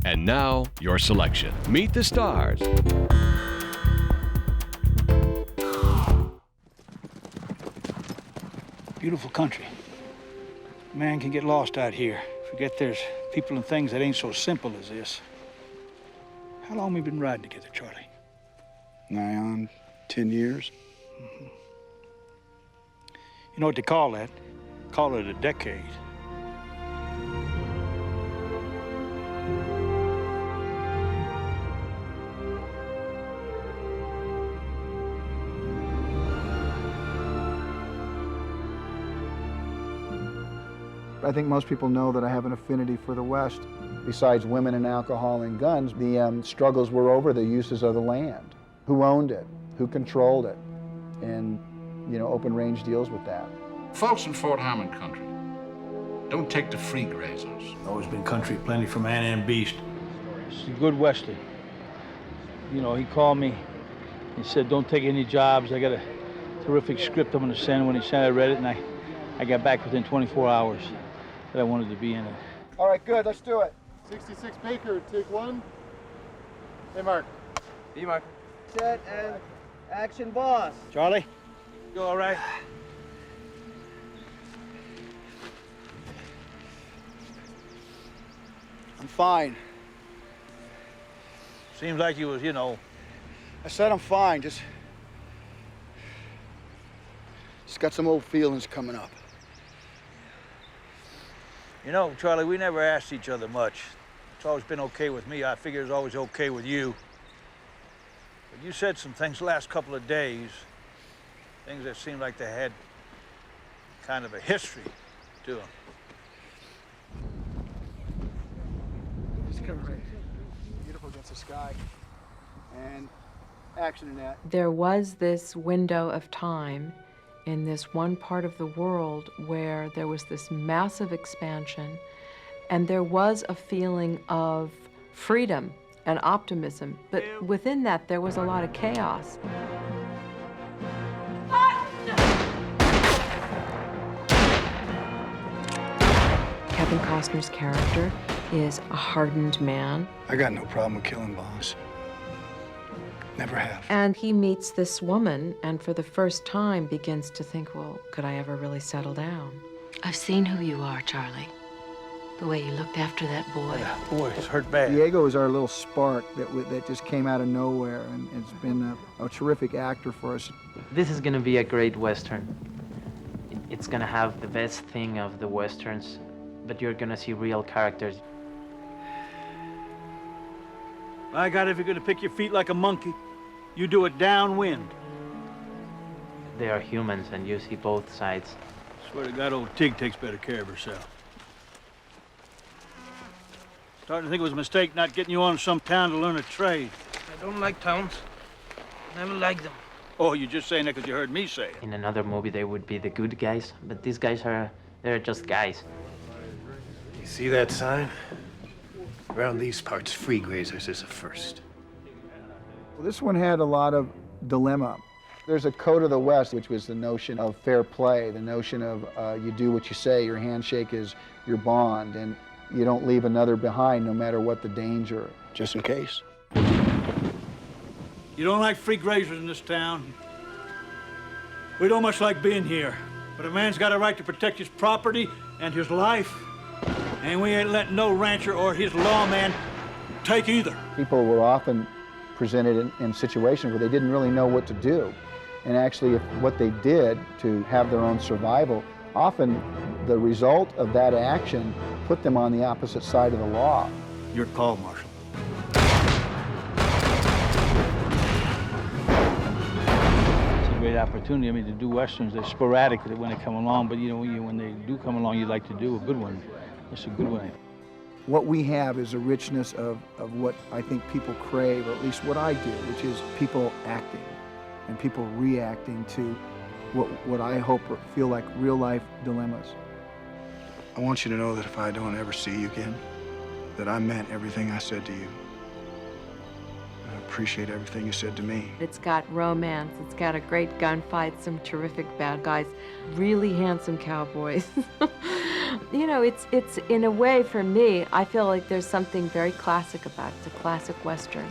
And now, your selection. Meet the stars. Beautiful country. Man can get lost out here. Forget there's people and things that ain't so simple as this. How long we been riding together, Charley? Nigh on 10 years. Mm-hmm. You know what they call that? Call it a decade. I think most people know that I have an affinity for the West. Besides women and alcohol and guns, the struggles were over the uses of the land. Who owned it? Who controlled it? And, you know, open range deals with that. Folks in Fort Hammond country don't take the free grazers. Always been country plenty for man and beast. He's a good Westerly. You know, he called me. He said, don't take any jobs. I got a terrific script I'm going to send. When he sent it, I read it, and I got back within 24 hours that I wanted to be in it. All right, good. Let's do it. 66 Baker, take one. Hey, Mark. B, Mark. Set and action, boss. Charley, you all right? I'm fine. Seems like you was, you know. I said I'm fine. Just got some old feelings coming up. You know, Charley, we never asked each other much. It's always been okay with me. I figure it's always okay with you. But you said some things the last couple of days, things that seemed like they had kind of a history to them. Just come right. Beautiful against the sky. And action, Annette. There was this window of time in this one part of the world where there was this massive expansion, and there was a feeling of freedom and optimism, but within that there was a lot of chaos. Kevin Costner's character is a hardened man. I got no problem with killing boss. Never have. And he meets this woman and for the first time begins to think, well, could I ever really settle down? I've seen who you are, Charley. The way you looked after that boy. Yeah, boy, it's hurt bad. Diego is our little spark that just came out of nowhere, and it's been a terrific actor for us. This is gonna be a great Western. It's gonna have the best thing of the Westerns, but you're gonna see real characters. By God, if you're gonna pick your feet like a monkey, you do it downwind. They are humans, and you see both sides. Swear to God, old Tig takes better care of herself. Starting to think it was a mistake not getting you on some town to learn a trade. I don't like towns. Never liked them. Oh, you're just saying that because you heard me say it. In another movie, they would be the good guys, but these guys they're just guys. You see that sign? Around these parts, free grazers is a first. Well, this one had a lot of dilemma. There's a code of the West, which was the notion of fair play, the notion of you do what you say, your handshake is your bond, and you don't leave another behind no matter what the danger, just in case. You don't like free grazers in this town. We don't much like being here, but a man's got a right to protect his property and his life. And we ain't letting no rancher or his lawman take either. People were often presented in situations where they didn't really know what to do. And actually, if what they did to have their own survival, often the result of that action put them on the opposite side of the law. Your call, Marshal. It's a great opportunity. I mean, to do Westerns, they're sporadic when they come along, but you know, when they do come along, you'd like to do a good one. It's a good one. What we have is a richness of what I think people crave, or at least what I do, which is people acting and people reacting to what I hope feel like real-life dilemmas. I want you to know that if I don't ever see you again, that I meant everything I said to you. I appreciate everything you said to me. It's got romance, it's got a great gunfight, some terrific bad guys, really handsome cowboys. You know, it's in a way, for me, I feel like there's something very classic about it. It's a classic Western.